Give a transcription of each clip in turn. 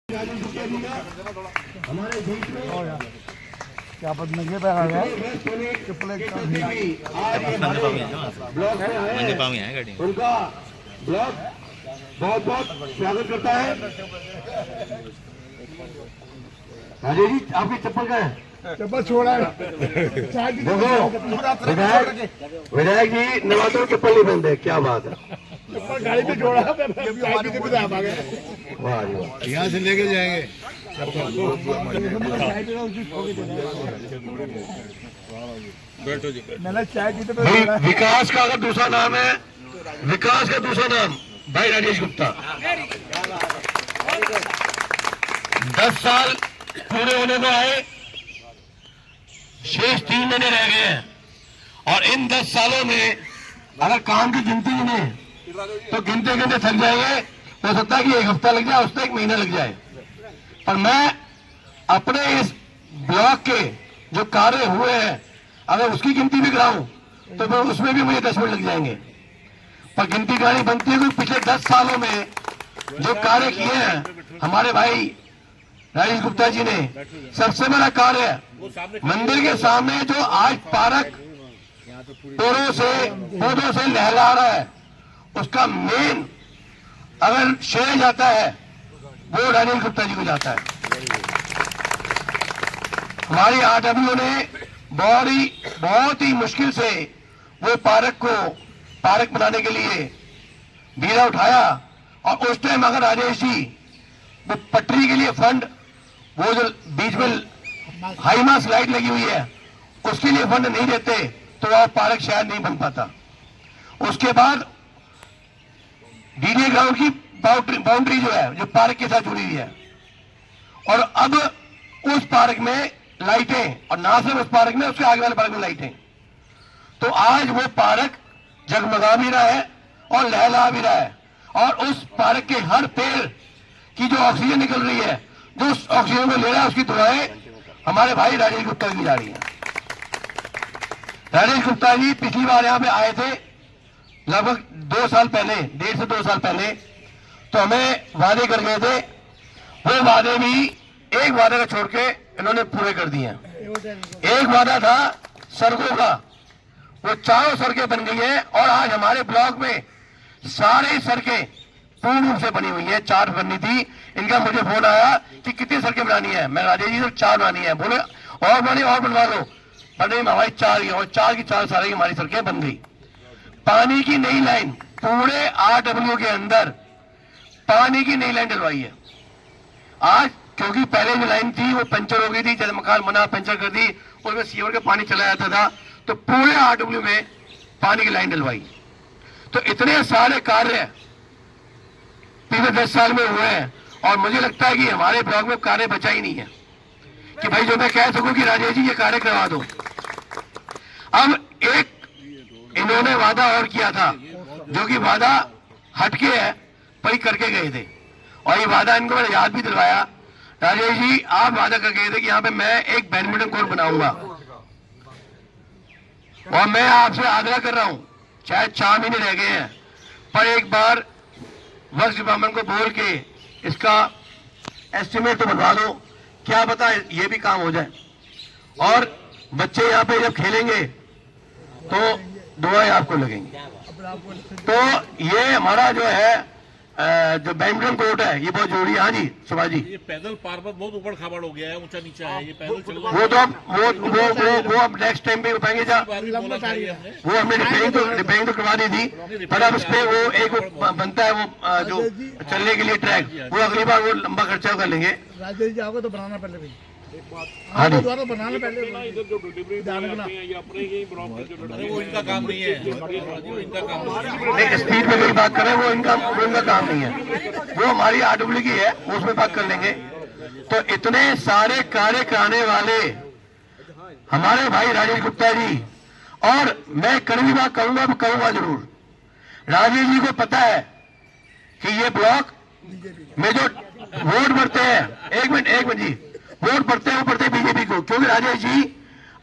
हमारे देश में क्या पद में ये बैठा है उनका ब्लॉक बहुत बहुत स्वागत करता है। राजेश जी आपकी चप्पल का है, चप्पल छोड़ा है। विधायक जी नवाजों चप्पल नहीं पहनते, क्या बात है। चप्पल गाड़ी में छोड़ा है, वाह जी वाह। यहाँ से लेके जाएंगे। मैंने चाय की तो भाई विकास का अगर दूसरा नाम है, विकास का दूसरा नाम भाई राजेश गुप्ता। 10 साल पूरे होने को आए, शेष 3 महीने रह गए हैं और इन 10 सालों में अगर काम की गिनती गिने तो गिनते गिनते थक जाएंगे। हो सकता है कि 1 हफ्ता लग जाए, उससे 1 महीना लग जाए, पर मैं अपने इस ब्लॉक के जो कार्य हुए हैं अगर उसकी गिनती भी कराऊं तो फिर उसमें भी मुझे 10 मिनट लग जाएंगे। पर गिनती करानी बनती है क्योंकि पिछले 10 सालों में जो कार्य किए हैं हमारे भाई राजेश गुप्ता जी ने, सबसे बड़ा कार्य मंदिर के सामने जो आज पार्क पौधों से लहरा रहा है, उसका मेन अगर श्रेय जाता है वो राजेश गुप्ता जी को जाता है। हमारी आरडब्ल्यू ने बहुत ही मुश्किल से वो पार्क बनाने के लिए बीड़ा उठाया और उस टाइम अगर राजेश जी वो पटरी के लिए फंड, वो जो बीच में हाईमास लाइट लगी हुई है उसके लिए फंड नहीं देते तो वह पार्क शायद नहीं बन पाता। उसके बाद डीडीए ग्राउंड की बाउंड्री जो है जो पार्क के साथ जुड़ी हुई है, और अब उस पार्क में लाइटें, और ना सिर्फ उस पार्क में, उसके आगे वाले पार्क में लाइटें, तो आज वो पार्क जगमगा भी रहा है और लहला भी रहा है। और उस पार्क के हर पेड़ की जो ऑक्सीजन निकल रही है, जो उस ऑक्सीजन को ले रहा है, उसकी दुआएं हमारे भाई राजेश गुप्ता की जा रही है। राजेश गुप्ता जी पिछली बार यहाँ पे आए थे लगभग 2 साल पहले, 1.5 से 2 साल पहले, तो हमें वादे कर गए थे। वो वादे भी एक वादे का छोड़ के इन्होंने पूरे कर दिए हैं। एक वादा था सड़कों का, वो 4 सड़कें बन गई है और आज हमारे ब्लॉक में सारी सड़कें पूर्ण रूप से बनी हुई है। 4 बननी थी, इनका मुझे फोन आया कि कितनी सड़कें बनानी है। मैं राजेश जी सिर्फ 4 बनानी है। बोले और बनी और बनवा लो, पर नहीं हमारी 4 ही, और 4 की 4 सारी हमारी सड़कें बन गई। पानी की नई लाइन पूरे आरडब्ल्यू के अंदर पानी की नई लाइन डलवाई है आज, क्योंकि पहले जो लाइन थी वो पंचर हो गई थी, जब मकान बना पंचर कर दी, उसमें सीवर का पानी चला जाता था, तो पूरे आरडब्ल्यू में पानी की लाइन डलवाई। तो इतने सारे कार्य पिछले 10 साल में हुए हैं और मुझे लगता है कि हमारे ब्लॉक में कार्य बचा ही नहीं है कि भाई जो मैं कह सकूं कि राजेश जी ये कार्य करवा दो। अब एक इन्होंने वादा और किया था, जो कि वादा हटके है पर करके गए थे, और ये वादा इनको मैंने याद भी दिलवाया। राजेश जी आप वादा कर गए थे कि यहाँ पे मैं एक बैडमिंटन कोर्ट बनाऊंगा, और मैं आपसे आग्रह कर रहा हूं, चाहे 4 महीने रह गए हैं, पर एक बार वक्फ डिपार्टमेंट को बोल के इसका एस्टिमेट तो बनवा दो, क्या पता ये भी काम हो जाए। और बच्चे यहाँ पे जब खेलेंगे तो दुआएं आपको लगेंगी। तो ये हमारा जो है जो बैडमिंटन कोर्ट है ये बहुत जरूरी है। हाँ जी सुभाष जी, ये पैदल पार्वत बहुत ऊपर खाबड़ हो गया है, ऊंचा नीचा है, ये पैदल चल वो तो वो अब नेक्स्ट टाइम पे पाएंगे जा, वो हमने रिपेयरिंग तो करवा दी थी, पर अब उस पे वो एक बनता है वो जो चलने के लिए ट्रैक, वो अगली बार वो लंबा खर्चा कर लेंगे। राजेश जी आपको तो बनाना पहले भाई, हाँ जी द्वारा बनाना पहले। वो इनका काम नहीं है, इनका काम नहीं, स्पीड में कोई बात करें वो इनका काम नहीं है, वो हमारी आरडब्ल्यू की है, वो उसमें बात कर लेंगे। तो इतने सारे कार्य कराने वाले हमारे भाई राजेश गुप्ता जी, और मैं कड़वी बात करूंगा जरूर। राजेश जी को पता है कि ये ब्लॉक में जो वोट बढ़ते हैं, एक मिनट जी, वोट पड़ते हैं वो पड़ते हैं बीजेपी को, क्योंकि राजेश जी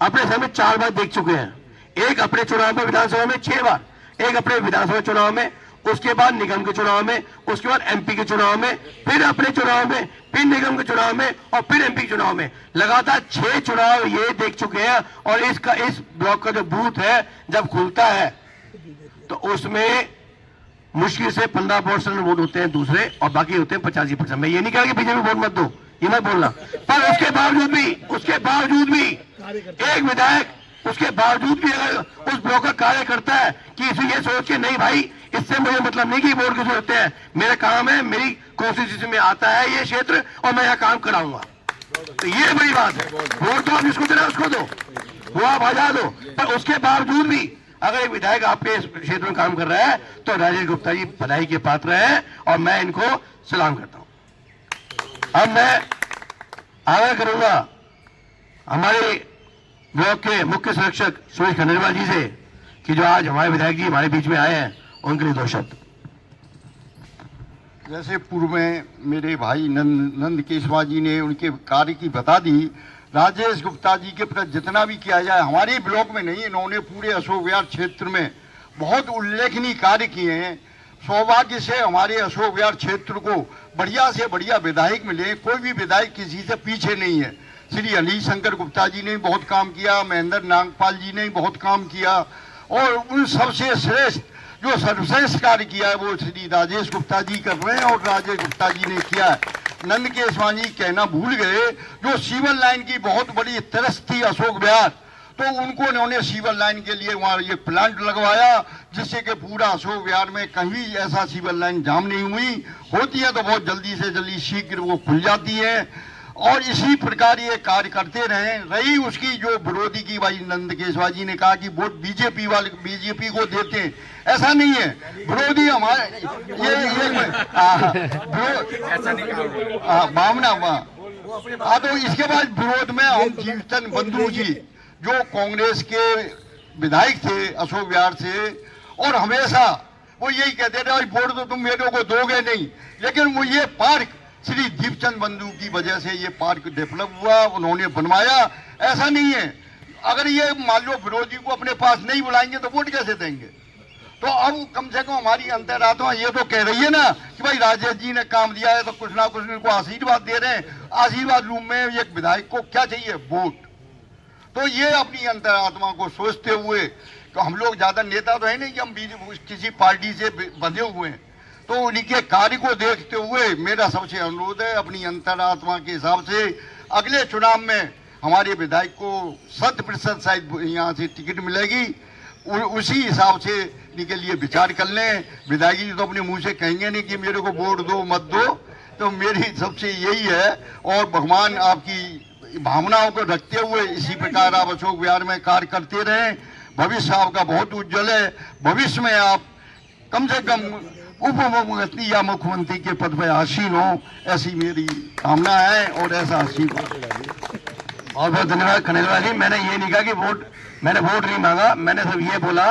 अपने समय 4 बार देख चुके हैं। एक अपने चुनाव में विधानसभा में 6 बार, एक अपने विधानसभा चुनाव में, उसके बाद निगम के चुनाव में, उसके बाद एमपी के चुनाव में, फिर अपने चुनाव में, फिर निगम के चुनाव में और फिर एमपी के चुनाव में। लगातार 6 चुनाव ये देख चुके हैं। और इस ब्लॉक का जो बूथ है जब खुलता है तो उसमें मुश्किल से 15% वोट होते हैं दूसरे, और बाकी होते हैं 85%। मैं ये नहीं कह रहा कि बीजेपी वोट मत दो, ये मत बोलना, पर उसके बावजूद भी एक विधायक उसके बावजूद भी अगर उस ब्लॉक का कार्य करता है कि इसे ये सोच के नहीं भाई इससे मुझे मतलब नहीं कि वोट किसे होते हैं, मेरा काम है, मेरी कॉन्स्टिट्यूंसी में आता है ये क्षेत्र और मैं यहाँ काम कराऊंगा, तो ये बड़ी बात है। वोट तो आप जिसको देना उसको दो, वो आप हटा दो, पर उसके बावजूद भी अगर एक विधायक आपके क्षेत्र में काम कर रहा है तो राजेश गुप्ता जी बधाई के पात्र हैं और मैं इनको सलाम करता हूं। अब मैं आग्रह करूंगा हमारे ब्लॉक के मुख्य संरक्षक सुरेश खंडेलवाल जी से कि जो आज हमारे विधायक जी हमारे बीच में आए हैं उनके लिए 2 शब्द। जैसे पूर्व में मेरे भाई नंद केशवा जी ने उनके कार्य की बता दी, राजेश गुप्ता जी के प्रति जितना भी किया जाए, हमारे ब्लॉक में नहीं, इन्होंने पूरे अशोक विहार क्षेत्र में बहुत उल्लेखनीय कार्य किए हैं। सौभाग्य से हमारे अशोक विहार क्षेत्र को बढ़िया से बढ़िया विधायक मिले, कोई भी विधायक किसी से पीछे नहीं है। श्री अनिल शंकर गुप्ता जी ने बहुत काम किया, महेंद्र नागपाल जी ने बहुत काम किया, और उन सबसे श्रेष्ठ जो सर्वश्रेष्ठ कार्य किया है वो श्री राजेश गुप्ता जी कर रहे हैं और राजेश गुप्ता जी ने किया है। नंद केशवा जी कहना भूल गए, जो सीवर लाइन की बहुत बड़ी तरस थी अशोक विहार, तो उन्होंने सीवर लाइन के लिए वहाँ ये प्लांट लगवाया, जिससे कि पूरा अशोक विहार में कहीं ऐसा सीवर लाइन जाम नहीं हुई। होती है तो बहुत जल्दी से जल्दी शीघ्र वो खुल जाती है, और इसी प्रकार ये कार्य करते रहे। रही उसकी जो विरोधी की, भाई नंद केशवा जी ने कहा कि वोट बीजेपी को देते हैं, ऐसा नहीं है। विरोधी हमारे भावना तो इसके बाद विरोध में हम जीवचंद बंधु जी जो कांग्रेस के विधायक थे अशोक विहार से, और हमेशा वो यही कहते थे वोट तो तुम मेरे को दोगे नहीं, लेकिन वो ये पार्क श्री दीपचंद बंधु की वजह से ये पार्क डेवलप हुआ, उन्होंने बनवाया। ऐसा नहीं है, अगर ये मान लो विरोधी को अपने पास नहीं बुलाएंगे तो वोट कैसे देंगे? तो अब कम से कम हमारी अंतरात्मा ये तो कह रही है ना कि भाई राजेश जी ने काम दिया है तो कुछ ना कुछ इनको आशीर्वाद दे रहे हैं। आशीर्वाद रूप में एक विधायक को क्या चाहिए? वोट। तो ये अपनी अंतरात्मा को सोचते हुए, तो हम लोग ज्यादा नेता तो है नहीं कि हम किसी पार्टी से बंधे हुए हैं, तो उनके कार्य को देखते हुए मेरा सबसे अनुरोध है, अपनी अंतरात्मा के हिसाब से अगले चुनाव में हमारे विधायक को 100% शायद यहाँ से टिकट मिलेगी, उसी हिसाब से इनके लिए विचार कर लें। विधायक जी तो अपने मुंह से कहेंगे नहीं कि मेरे को वोट दो मत दो, तो मेरी सबसे यही है। और भगवान आपकी भावनाओं को रखते हुए इसी प्रकार आप अशोक विहार में कार्य करते रहें। भविष्य आपका बहुत उज्जवल है, भविष्य में आप कम से कम उप मुख्यमंत्री या मुख्यमंत्री के पद पर आसीन हो, ऐसी मेरी कामना है और ऐसा आसीन हो। बहुत बहुत धन्यवाद खंडेलवाल जी। मैंने ये नहीं कहा कि मैंने वोट नहीं मांगा, मैंने सिर्फ ये बोला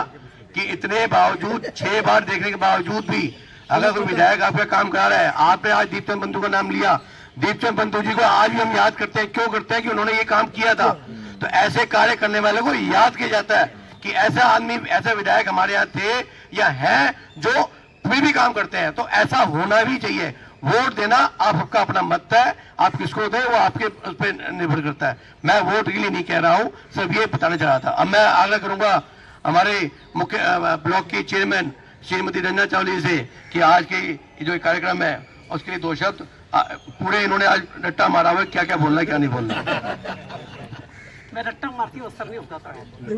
कि इतने बावजूद 6 बार देखने के बावजूद भी अगर कोई विधायक आपका काम करा रहा है, आपने आज दीपचंद बंधु का नाम लिया, दीपचंद बंधु जी को आज भी हम याद करते हैं। क्यों करते हैं? कि उन्होंने ये काम किया था। तो ऐसे कार्य करने वाले को याद किया जाता है कि ऐसा आदमी, ऐसे विधायक हमारे यहाँ थे या है जो कोई भी काम करते हैं, तो ऐसा होना भी चाहिए। वोट देना आपका अपना मत है, आप किसको दें वो आपके उस पर निर्भर करता है। मैं वोट के लिए नहीं कह रहा हूं, सिर्फ ये बताना चाह रहा था। अब मैं आग्रह करूंगा हमारे मुख्य ब्लॉक की चेयरमैन श्रीमती रंजना चावली से कि आज की जो कार्यक्रम है उसके लिए 2 शब्द। पूरे इन्होंने आज रट्टा मारा हुआ, क्या क्या बोलना है क्या नहीं बोलना। मैं रट्टा मारती हूँ, असर नहीं होता था।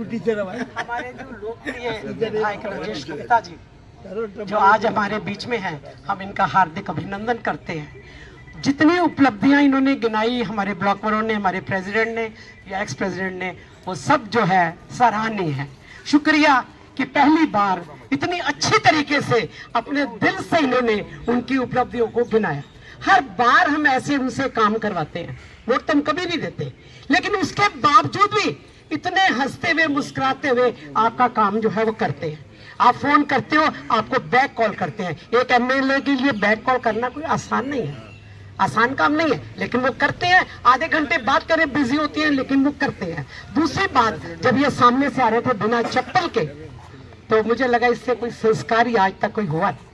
टीचर है भाई। हमारे जो लोकप्रिय विधायक राजेश गुप्ता जी जो आज हमारे बीच में हैं, हम इनका हार्दिक अभिनंदन करते हैं। जितनी उपलब्धियां इन्होंने गिनाई, हमारे ब्लॉक वालों ने, हमारे प्रेसिडेंट ने या एक्स प्रेसिडेंट ने, वो सब जो है सराहनीय है। शुक्रिया कि पहली बार इतनी अच्छी तरीके से अपने दिल से इन्होंने उनकी उपलब्धियों को गिनाया। हर बार हम ऐसे उनसे काम करवाते हैं, वोट तो हम कभी नहीं देते, लेकिन उसके बावजूद भी इतने हंसते हुए मुस्कुराते हुए आपका काम जो है वो करते हैं। आप फोन करते हो, आपको बैक कॉल करते हैं। एक एमएलए के लिए बैक कॉल करना कोई आसान नहीं है, आसान काम नहीं है, लेकिन वो करते हैं। आधे घंटे बात करें, बिजी होती है, लेकिन वो करते हैं। दूसरी बात, जब ये सामने से आ रहे थे बिना चप्पल के, तो मुझे लगा इससे कोई संस्कारी आज तक कोई हुआ नहीं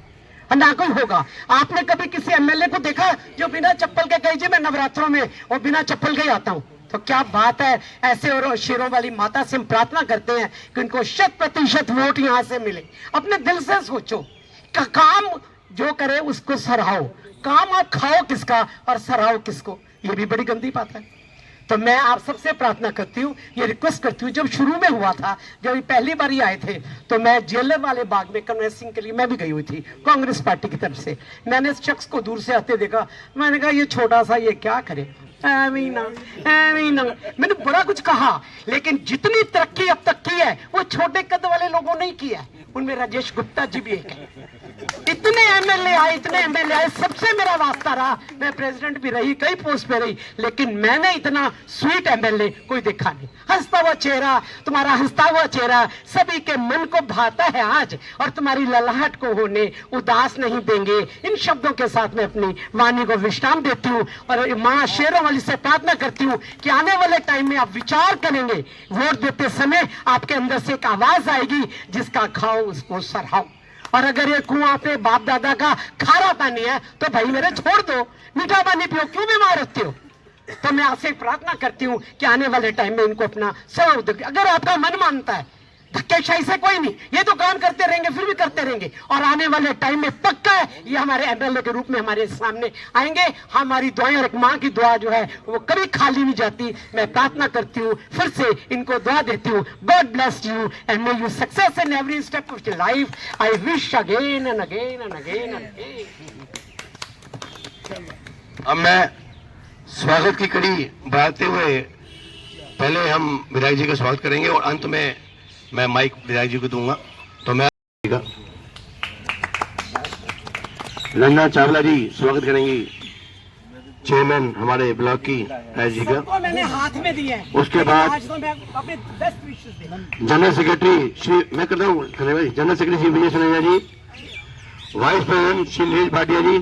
और ना कोई होगा। आपने कभी किसी एमएलए को देखा जो बिना चप्पल के कहे जी मैं नवरात्रों में और बिना चप्पल के ही आता हूँ? तो क्या बात है, ऐसे और शेरों वाली माता से हम प्रार्थना करते हैं कि उनको 100% वोट यहाँ से मिले। अपने दिल से सोचो, काम जो करे उसको सराहो, काम आप खाओ किसका और सराहो किसको, ये भी बड़ी गंदी बात है। तो मैं आप सबसे प्रार्थना करती हूँ, ये रिक्वेस्ट करती हूँ, जब शुरू में हुआ था, जब पहली बार ही आए थे तो मैं जेलर वाले बाग में कन्वेंसिंग के लिए मैं भी गई हुई थी कांग्रेस पार्टी की तरफ से। मैंने इस शख्स को दूर से आते देखा, मैंने कहा ये छोटा सा ये क्या करे, मैंने बड़ा कुछ कहा, लेकिन जितनी तरक्की अब तक की है वो छोटे कद वाले लोगों ने की है, उनमें राजेश गुप्ता जी भी एक है। इतने एमएलए आए, सबसे मेरा वास्ता रहा, मैं प्रेसिडेंट भी रही, कई पोस्ट पे रही, लेकिन मैंने इतना स्वीट एमएलए कोई देखा नहीं। हंसता हुआ चेहरा, तुम्हारा हंसता हुआ चेहरा सभी के मन को भाता है आज, और तुम्हारी ललाहट को होने उदास नहीं देंगे। इन शब्दों के साथ मैं अपनी वाणी को विश्राम देती हूँ और माँ शेरों वाली से प्रार्थना करती हूँ कि आने वाले टाइम में आप विचार करेंगे, वोट देते समय आपके अंदर से एक आवाज आएगी, जिसका खाओ उसको सराहो। और अगर ये कुआं पे बाप दादा का खारा पानी है तो भाई मेरे छोड़ दो, मीठा पानी पियो, क्यों बीमार होते हो? तो मैं आपसे प्रार्थना करती हूँ कि आने वाले टाइम में इनको अपना सहयोग दो। अगर आपका मन मानता है, धक्केशाही से कोई नहीं, ये तो काम करते रहेंगे, फिर भी करते रहेंगे, और आने वाले टाइम में पक्का है ये हमारे एमएलए के रूप में हमारे सामने आएंगे। हमारी दुआएं और एक माँ की दुआ जो है वो कभी खाली नहीं जाती। मैं प्रार्थना करती हूँ, फिर से इनको दुआ देती हूँ, God bless you and may you success in every step of your life. I wish again and again and again and again. अब मैं स्वागत की कड़ी बढ़ाते हुए पहले हम विधायक जी का स्वागत करेंगे और अंत में मैं माइक विधायक जी को दूंगा। तो मैं रंजना चावला जी स्वागत करेंगे, चेयरमैन हमारे ब्लॉक की जी का। मैंने हाथ में दिया है। उसके बाद आज तो मैं अपने बेस्ट विशेस दे। जनरल सेक्रेटरी श्री, मैं करता हूँ भाई, जनरल सेक्रेटरी श्री विजय सनेजा जी, वाइस प्रेसिडेंट श्री नीलेश भाटिया जी,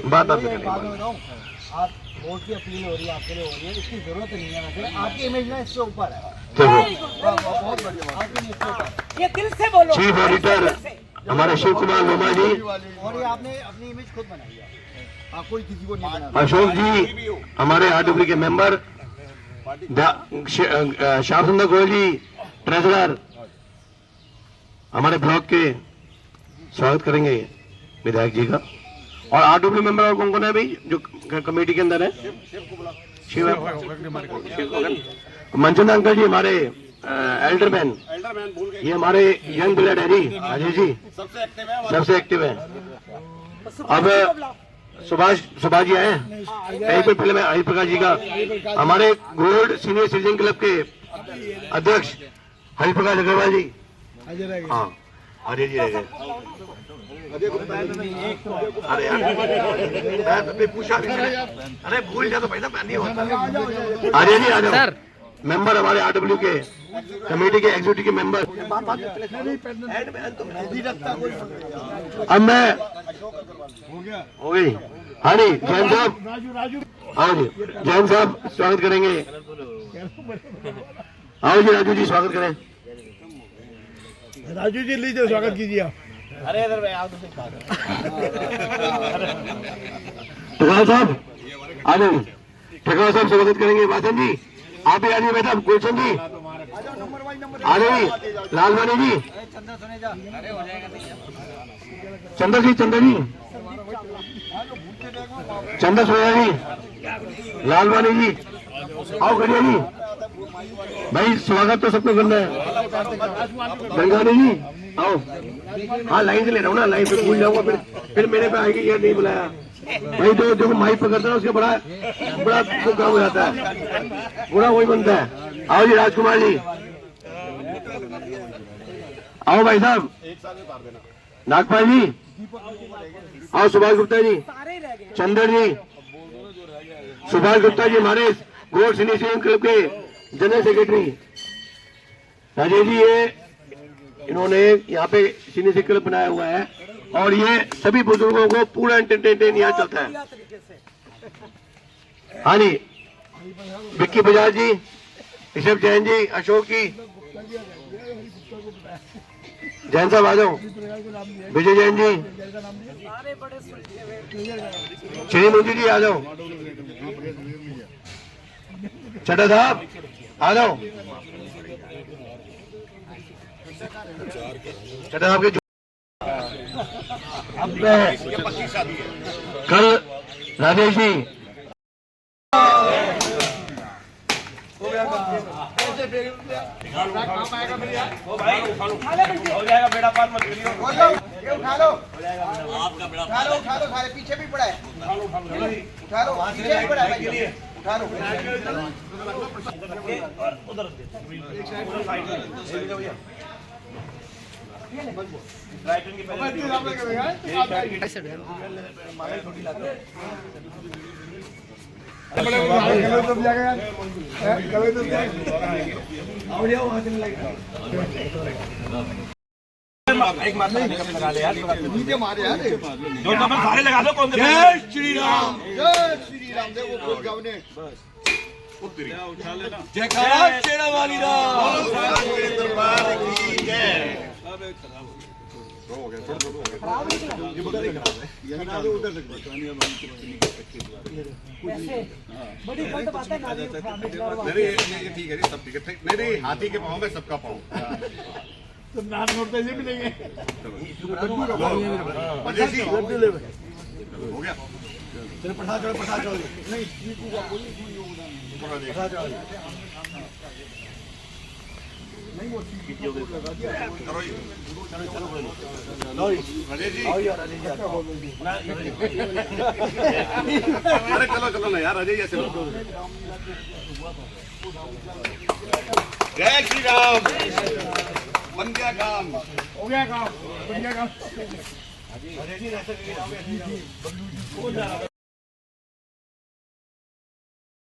बात आप वोट की अपील हो रही है, आपके लिए हो रही है, इसकी जरूरत नहीं है, वैसे आपकी इमेज ना इससे ऊपर है। बहुत बढ़िया, आपकी इमेज से ऊपर। ये दिल से बोलो। चीफ ऑडिटर हमारे शिव कुमार लोमा जी, और ये आपने अपनी इमेज खुद बनाई है, आप कोई किसी को नहीं बना। अशोक जी हमारे आरडब्ल्यू के मेंबर, श्याम सुंदर गोयल जी ट्रेजरर हमारे ब्लॉक के, स्वागत करेंगे विधायक जी का। और आरडब्ल्यू मेंबर और कौन कौन है भाई जो कमेटी के अंदर है? शिव मंचंद अंकल जी हमारे एल्डरमैन, ये हमारे यंग ब्लड है जी, अजय जी सबसे एक्टिव है। अब सुभाष जी आए, एक बार पहले मैं हरि प्रकाश जी का, हमारे गोल्ड सीनियर सिटीजन क्लब के अध्यक्ष हरि प्रकाश अग्रवाल जी, हाँ अजय जी रह गए। अरे यार पूछा, अरे भूल जा तो पैसा नहीं होता। अजय जी आ जाओ, मेंबर हमारे आरडब्ल्यू के कमेटी के एग्जीक्यूटिव के मेंबर। अब मैं हो गई, हाँ जी जैन साहब, हाँ जी जैन साहब स्वागत करेंगे। आओ जी राजू जी स्वागत करें। राजू जी लीजिए, स्वागत कीजिए आप। अरे इधर भाई आप ठेकेदार साहब आ जाओ, ठेकेदार साहब स्वागत करेंगे। वासन जी आप भी आ जाइए, बेटा गुलशन जी आ जाइए, लालवानी जी, चंद्र जी चंद्र सोया जी, लालवानी जी आओ करिए जी भाई, स्वागत तो सबको करना है। गंगानी जी आओ, हाँ लाइन से ले रहा हूँ ना, लाइन पे भूल जाऊंगा फिर मेरे पे आएगी ये नहीं बुलाया भाई। जो माइक पकड़ता है उसके बड़ा काम हो जाता है, बुरा वही बनता है। आओ जी राजकुमार जी, आओ भाई साहब, नागपाल जी आओ, सुभाष गुप्ता जी, चंदर जी, सुभाष गुप्ता जी हमारे गोल्ड सीनियर सिटीजन क्लब के जनरल सेक्रेटरी, राजेश जी ये इन्होंने यहाँ पे सीनियर सिटीजन क्लब बनाया हुआ है और ये सभी बुजुर्गों को पूरा एंटरटेन यहाँ चलता है। हाँ जी विक्की बजाज जी, ऋषभ जैन जी, अशोक जी, जैन साहब आ जाओ, विजय जैन जी, श्री मोदी जी आ जाओ, चड्डा साहब आ जाओ, चड्डा साहब के कल राजेश जी उठा लो सारे पीछे भी पड़ा है उठा लो पीछे भी पड़ा है उठा लो एक मार लगा ले यार, नीचे मारे यार। जो नंबर सारे लगा दो। कौन जय श्री राम, जय श्री राम। देखो बोल जाओ ने जयकारा शेरा वाली राम दरबार की जय। बड़ी गलत बात है नारी नहीं ये ठीक है, सब ठीक है। नहीं हाथी के पाँव में सबका पाँव। तो नाम नोट ये भी नहीं है मजेशी हो गया। चलो पढ़ा चलो नहीं पढ़ा चलो नहीं वो करो ये। राजेश जी, अरे चलो ना यार, राजेश ऐसे जय श्री राम। बन गया काम, हो गया काम बन गया काम